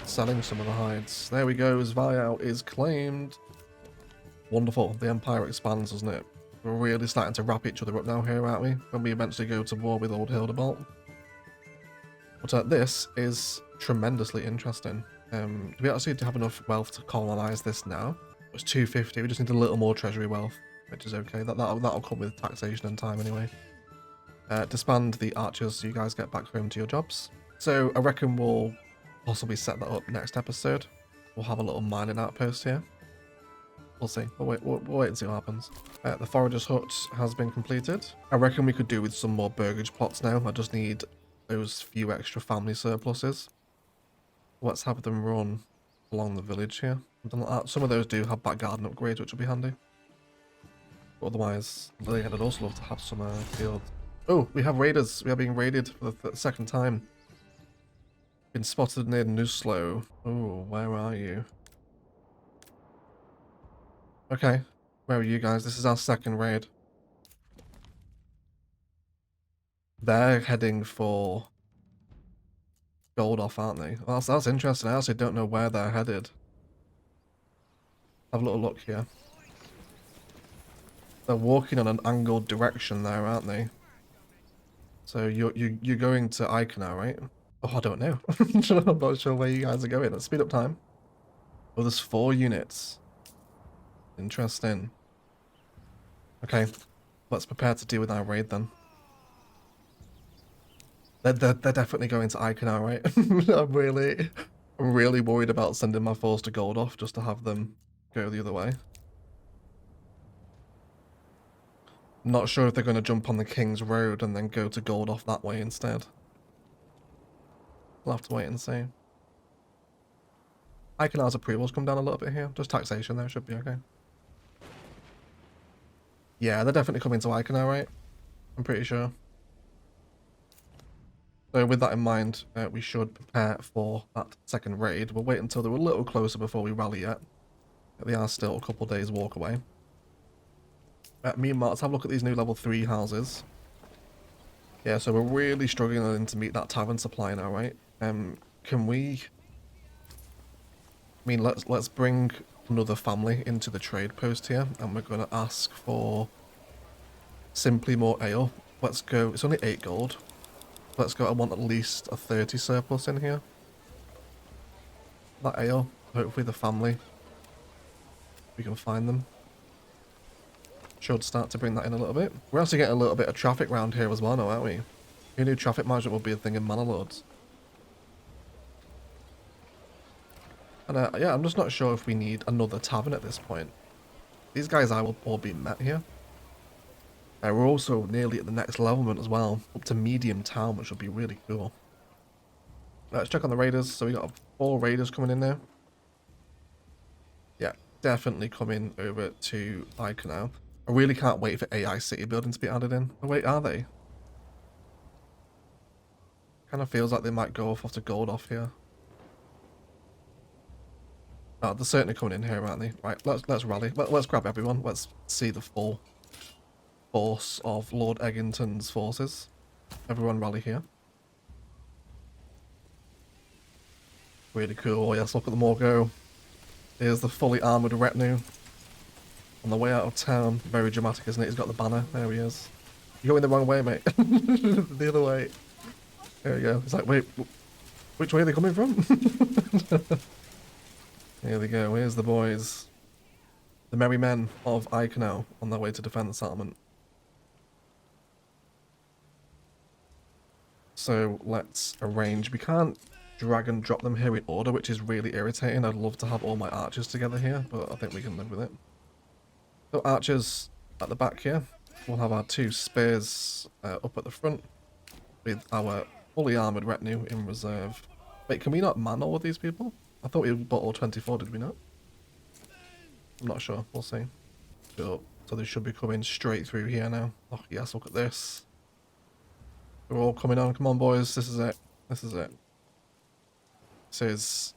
selling some of the hides. There we go. Zvayao is claimed. Wonderful. The empire expands, doesn't it? We're really starting to wrap each other up now here, aren't we? When we eventually go to war with old Hildebolt. But this is tremendously interesting. Do we actually have enough wealth to colonize this now? It's 250. We just need a little more treasury wealth, which is okay. That'll come with taxation and time anyway. Disband the archers so you guys get back home to your jobs. So I reckon we'll possibly set that up next episode. We'll have a little mining outpost here. We'll see. We'll wait and see what happens. The forager's hut has been completed. I reckon we could do with some more burgage plots now. I just need those few extra family surpluses. Let's have them run along the village here. Some of those do have back garden upgrades, which will be handy. But otherwise, I'd also love to have some fields. Oh, we have raiders. We are being raided for the second time. Been spotted near Nuslo. Oh, where are you? Okay, where are you guys? This is our second raid. They're heading for gold off, aren't they? Well, that's interesting. I actually don't know where they're headed. Have a little look here. They're walking on an angled direction there, aren't they? So you're going to Icono, right? Oh, I don't know. I'm not sure where you guys are going. Let's speed up time. Oh, there's 4 units. Interesting. Okay, let's prepare to deal with our raid then. They're definitely going to Icono, right? I'm really I'm really worried about sending my force to gold off just to have them go the other way. Not sure if they're going to jump on the King's Road and then go to gold off that way instead. We'll have to wait and see. Iconar's approvals come down a little bit here. Just taxation there should be okay. Yeah, they're definitely coming to Iconar, right? I'm pretty sure. So with that in mind, we should prepare for that second raid. We'll wait until they're a little closer before we rally yet. They are still a couple days walk away. Meanwhile, let's have a look at these new level 3 houses. Yeah, so we're really struggling to meet that tavern supply now, right? Can we... I mean, let's bring another family into the trade post here, and we're going to ask for simply more ale. Let's go, it's only 8 gold. Let's go, I want at least a 30 surplus in here. That ale, hopefully the family, we can find them. Should start to bring that in a little bit. We're also getting a little bit of traffic around here as well now, aren't we? Who knew traffic management would be a thing in Manor Lords? And yeah, I'm just not sure if we need another tavern at this point. These guys I will all be met here. We're also nearly at the next levelment as well, up to medium town, which will be really cool. Let's check on the raiders. So we got 4 raiders coming in now. Yeah, definitely coming over to Ica now. I really can't wait for AI City Building to be added in. Oh wait, are they? Kind of feels like they might go off to gold off here. Oh, they're certainly coming in here, aren't they? Right, let's rally. Let's grab everyone. Let's see the full force of Lord Eggington's forces. Everyone rally here. Really cool. Yes, look at them all go. Here's the fully armoured retinue. On the way out of town. Very dramatic, isn't it? He's got the banner. There he is. You're going the wrong way, mate. The other way. There we go. It's like, wait, which way are they coming from? Here we go. Here's the boys. The merry men of Iconel on their way to defend the settlement. So let's arrange. We can't drag and drop them here in order, which is really irritating. I'd love to have all my archers together here, but I think we can live with it. So archers at the back here. We'll have our 2 spears up at the front with our fully armoured retinue in reserve. Wait, can we not man all of these people? I thought we bought all 24, did we not? I'm not sure. We'll see. So they should be coming straight through here now. Oh, yes, look at this. They're all coming on. Come on, boys. This is it. This is it. This is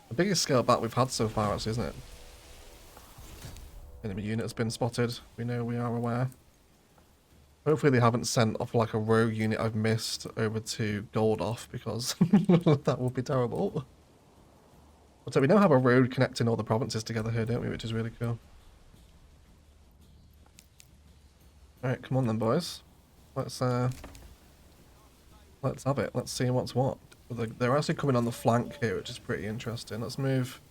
the biggest scale back we've had so far, actually, isn't it? Enemy unit has been spotted. We know, we are aware. Hopefully they haven't sent off like a rogue unit I've missed over to gold off, because that would be terrible. But so we now have a road connecting all the provinces together here, don't we? Which is really cool. Alright, come on then, boys. Let's have it. Let's see what's what. They're actually coming on the flank here, which is pretty interesting. Let's move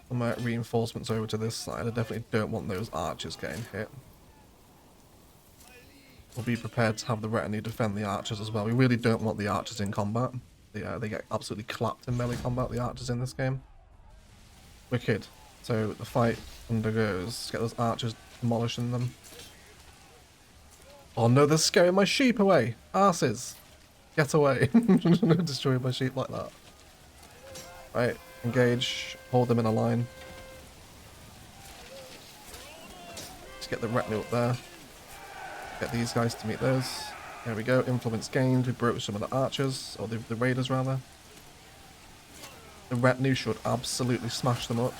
some reinforcements over to this side. I definitely don't want those archers getting hit. We'll be prepared to have the retinue defend the archers as well. We really don't want the archers in combat. They get absolutely clapped in melee combat, the archers in this game. Wicked. So the fight undergoes. Get those archers demolishing them. Oh no, they're scaring my sheep away. Arses. Get away. Destroy my sheep like that. Right, engage. Hold them in a line. Let's get the retinue up there. Get these guys to meet those. There we go. Influence gained. We broke some of the archers. Or the raiders, rather. The retinue should absolutely smash them up.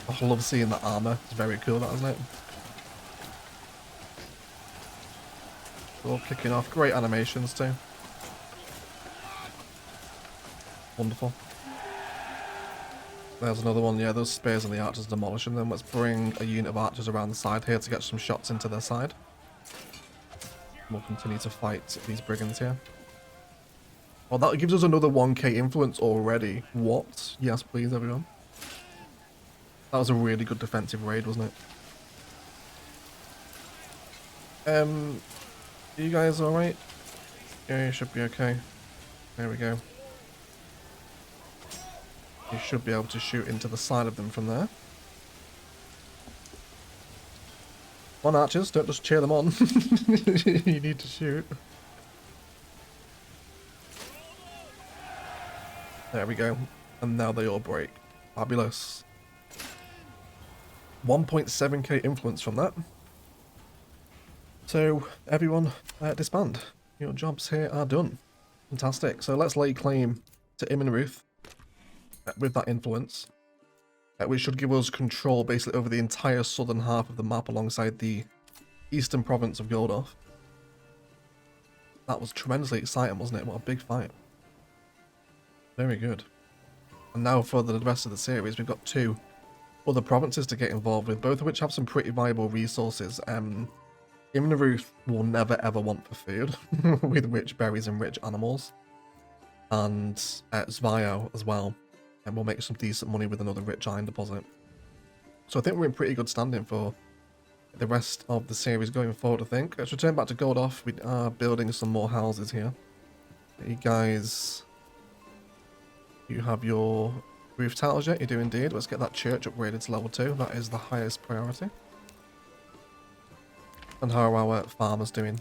Oh, I love seeing that armor. It's very cool, that, isn't it? All kicking off. Great animations too. Wonderful. There's another one. Yeah, those spears and the archers demolishing them. Let's bring a unit of archers around the side here to get some shots into their side. We'll continue to fight these brigands here. Well, that gives us another 1k influence already. What? Yes, please, everyone. That was a really good defensive raid, wasn't it? Are you guys alright? Yeah, you should be okay. There we go. You should be able to shoot into the side of them from there. Come on, archers, don't just cheer them on. You need to shoot. There we go. And now they all break. Fabulous. 1.7k influence from that. So, everyone, disband. Your jobs here are done. Fantastic. So let's lay claim to Immenruth with that influence. Which should give us control basically over the entire southern half of the map alongside the eastern province of Goldorf. That was tremendously exciting, wasn't it? What a big fight. Very good. And now for the rest of the series, we've got 2 other provinces to get involved with, both of which have some pretty viable resources. Immenruth will never ever want for food, with rich berries and rich animals. And Zvio as well. And we'll make some decent money with another rich iron deposit. So I think we're in pretty good standing for the rest of the series going forward, I think. Let's return back to Goldorf. We are building some more houses here. You guys... You have your roof tiles yet? You do indeed. Let's get that church upgraded to level 2. That is the highest priority. And how are our farmers doing?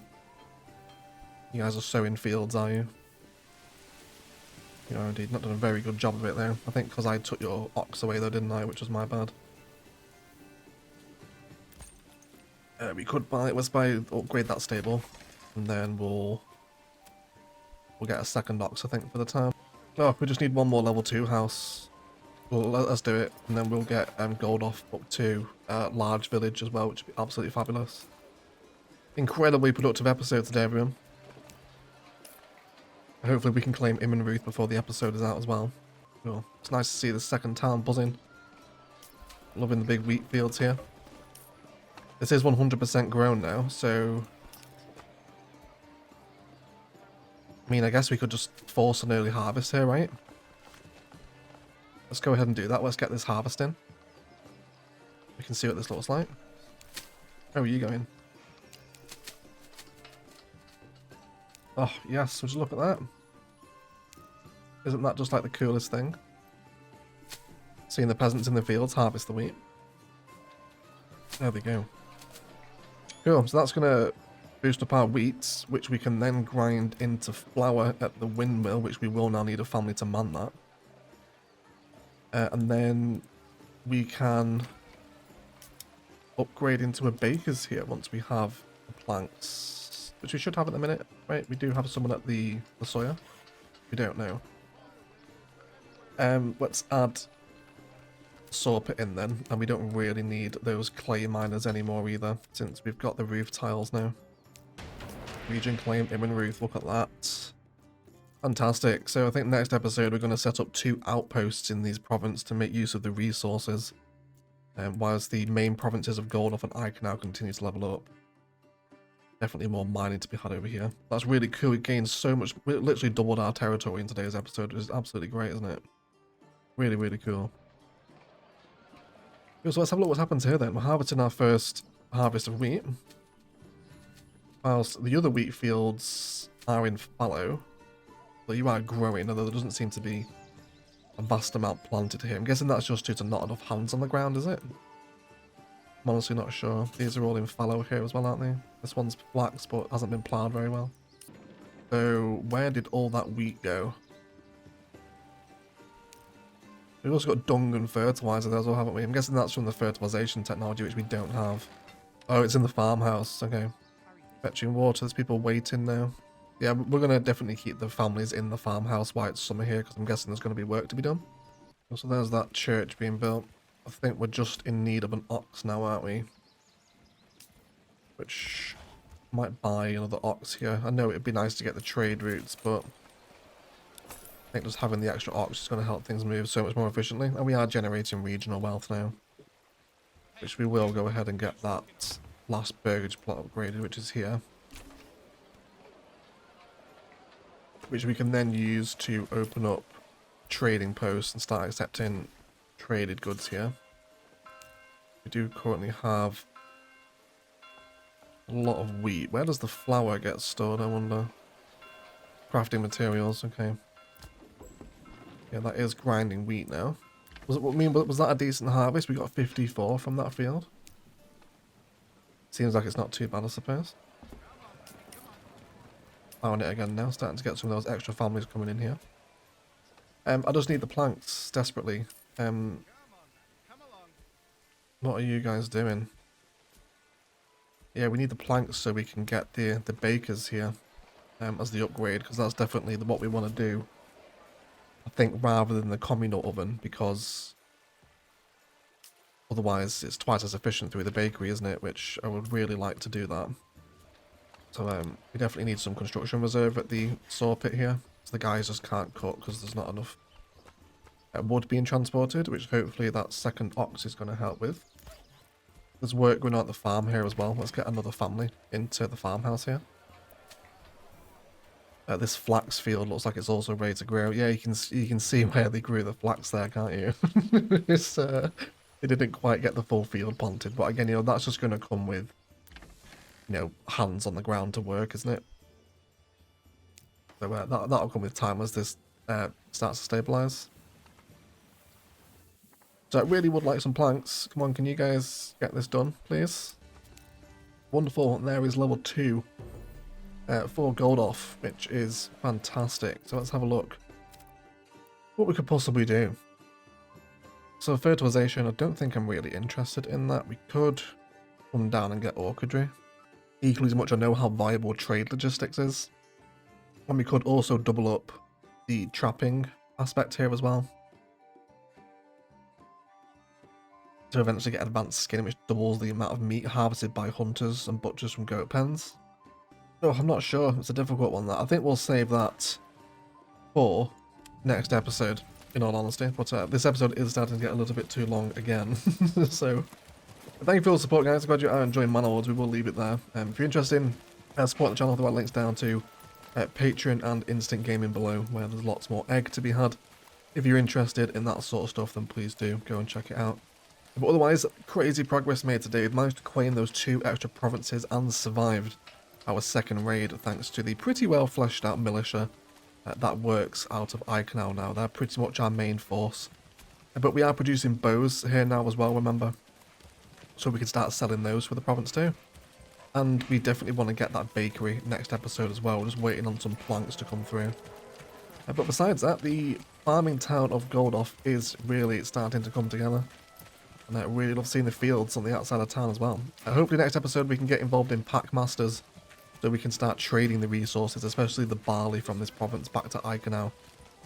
You guys are sowing fields, are you? You are indeed. Not done a very good job of it though. I think because I took your ox away though, didn't I? Which was my bad. We could buy, let's upgrade that stable. And then we'll get a second ox, I think, for the time. Oh, we just need one more level 2 house. Well, let's do it. And then we'll get Goldorf up to large village as well, which would be absolutely fabulous. Incredibly productive episode today, everyone. Hopefully we can claim Immenruth before the episode is out as well. Cool. It's nice to see the second town buzzing. Loving the big wheat fields here. This is 100% grown now, so... I mean, I guess we could just force an early harvest here, right? Let's go ahead and do that. Let's get this harvest in. We can see what this looks like. How are you going? Oh, yes, would you look at that? Isn't that just like the coolest thing? Seeing the peasants in the fields harvest the wheat. There they go. Cool, so that's going to boost up our wheat, which we can then grind into flour at the windmill, which we will now need a family to man that. And then we can upgrade into a baker's here once we have the planks, which we should have at the minute, right? We do have someone at the Sawyer. We don't know. Let's add saw pit in then, and we don't really need those clay miners anymore either, since we've got the roof tiles now. Region claim, Immenruth, look at that. Fantastic. So I think next episode we're going to set up 2 outposts in these provinces to make use of the resources, whilst the main provinces of Goldorf and I can now continue to level up. Definitely more mining to be had over here. That's really cool. We gained so much. We literally doubled our territory in today's episode, which is absolutely great, isn't it? Really, really cool. So let's have a look what happens here then. We're harvesting our first harvest of wheat, whilst the other wheat fields are in fallow. So you are growing, although there doesn't seem to be a vast amount planted here. I'm guessing that's just due to not enough hands on the ground, is it? I'm honestly not sure. These are all in fallow here as well, aren't they? This one's flax, but hasn't been ploughed very well. So where did all that wheat go? We've also got dung and fertilizer there as well, haven't we? I'm guessing that's from the fertilization technology, which we don't have. Oh, it's in the farmhouse. Okay. Fetching water. There's people waiting now. Yeah, we're going to definitely keep the families in the farmhouse while it's summer here, because I'm guessing there's going to be work to be done. So there's that church being built. I think we're just in need of an ox now, aren't we? Which might buy another ox here. I know it'd be nice to get the trade routes, but I think just having the extra ox is going to help things move so much more efficiently. And we are generating regional wealth now, which we will go ahead and get that last burgage plot upgraded, which is here. Which we can then use to open up trading posts and start accepting traded goods here. We do currently have a lot of wheat. Where does the flour get stored, I wonder? Crafting materials, okay. Yeah, that is grinding wheat now. Was that a decent harvest? We got 54 from that field. Seems like it's not too bad, I suppose. Found it again now, starting to get some of those extra families coming in here. I just need the planks desperately. What are you guys doing? Yeah, we need the planks so we can get the bakers here as the upgrade, because that's definitely what we want to do. I think rather than the communal oven, because otherwise it's twice as efficient through the bakery, isn't it? Which I would really like to do that. So we definitely need some construction reserve at the saw pit here. So the guys just can't cut because there's not enough wood being transported, which hopefully that second ox is going to help with. There's work going on at the farm here as well. Let's get another family into the farmhouse here. This flax field looks like it's also ready to grow. Yeah, you can see where they grew the flax there, can't you? They didn't quite get the full field planted, but again, you know, that's just going to come with, you know, hands on the ground to work, isn't it? So that'll come with time as this starts to stabilise. So I really would like some planks. Come on, can you guys get this done, please? Wonderful. And there is level 2 for gold off, which is fantastic. So let's have a look what we could possibly do. So fertilization, I don't think I'm really interested in that. We could come down and get orchardry. Equally as much, I know how viable trade logistics is. And we could also double up the trapping aspect here as well. To eventually get advanced skin, which doubles the amount of meat harvested by hunters and butchers from goat pens. Oh, I'm not sure. It's a difficult one, that. I think we'll save that for next episode, in all honesty. But this episode is starting to get a little bit too long again. So, thank you for all the support, guys. I'm glad you are enjoying Manor Lords. We will leave it there. If you're interested in supporting the channel, there are links down to Patreon and Instant Gaming below, where there's lots more egg to be had. If you're interested in that sort of stuff, then please do go and check it out. But otherwise, crazy progress made today. We've managed to claim those 2 extra provinces and survived our second raid thanks to the pretty well fleshed out militia that works out of Iconal now. They're pretty much our main force. But we are producing bows here now as well, remember? So we can start selling those for the province too. And we definitely want to get that bakery next episode as well. We're just waiting on some planks to come through. But besides that, the farming town of Goldoff is really starting to come together. And I really love seeing the fields on the outside of town as well. Hopefully next episode we can get involved in pack masters, so we can start trading the resources, especially the barley from this province back to Iconal,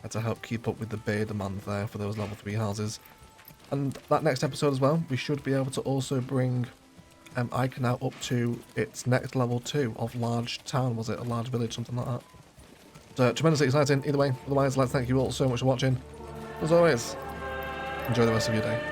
to help keep up with the beer demand there for those level 3 houses. And that next episode as well, we should be able to also bring Iconal up to its next level 2 of large town, was it? A large village, something like that. So tremendously exciting either way. Otherwise, let's thank you all so much for watching. As always, enjoy the rest of your day.